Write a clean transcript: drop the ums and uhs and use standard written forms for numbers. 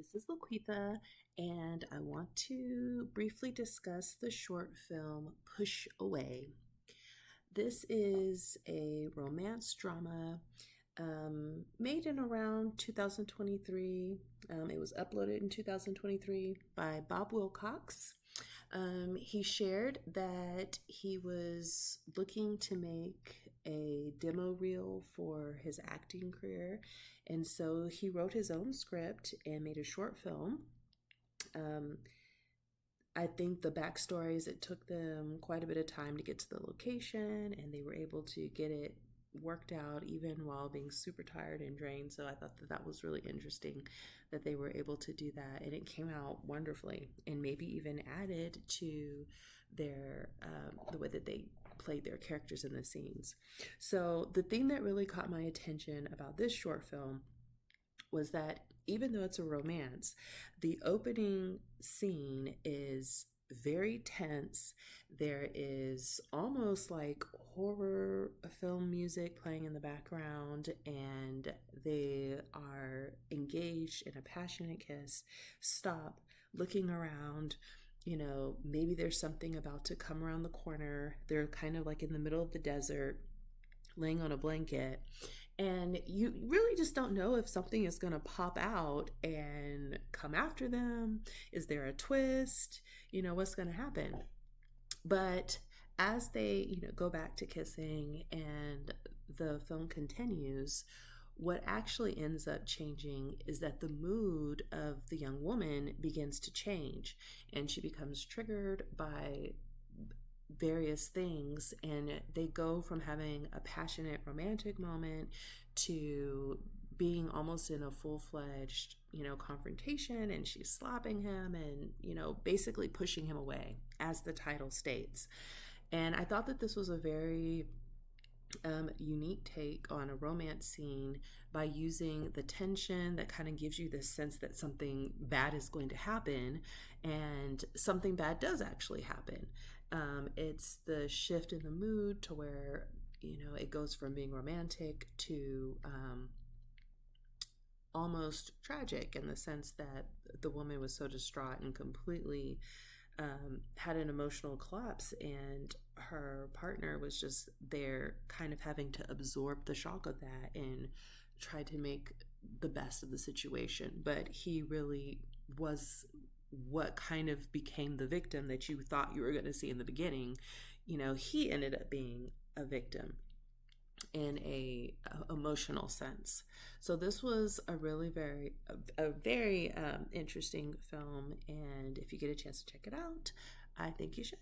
This is Laquitha, and I want to briefly discuss the short film Push Away. This is a romance drama made in around 2023. It was uploaded in 2023 by Bob Wilcox. He shared that he was looking to make a demo reel for his acting career, and so he wrote his own script and made a short film. Um, I think the backstory is it took them quite a bit of time to get to the location, and they were able to get it worked out even while being super tired and drained. So I thought that that was really interesting that they were able to do that, and it came out wonderfully, and maybe even added to their the way that they played their characters in the scenes. So the thing that really caught my attention about this short film was that even though it's a romance, the opening scene is very tense. There is almost like horror film music playing in the background, and they are engaged in a passionate kiss. Stop, looking around. Maybe there's something about to come around the corner. They're kind of like in the middle of the desert, laying on a blanket, and you really just don't know if something is going to pop out and come after them. Is there a twist? What's going to happen? But as they go back to kissing and the film continues, what actually ends up changing is that the mood of the young woman begins to change, and she becomes triggered by various things, and they go from having a passionate romantic moment to being almost in a full-fledged confrontation, and she's slapping him and basically pushing him away, as the title states. And I thought that this was a very unique take on a romance scene by using the tension that kind of gives you this sense that something bad is going to happen, and something bad does actually happen. It's the shift in the mood to where it goes from being romantic to almost tragic, in the sense that the woman was so distraught and completely had an emotional collapse, and her partner was just there kind of having to absorb the shock of that and try to make the best of the situation. But he really was what kind of became the victim that you thought you were going to see in the beginning. He ended up being a victim in a emotional sense. So this was a really very interesting film, and if you get a chance to check it out, I think you should.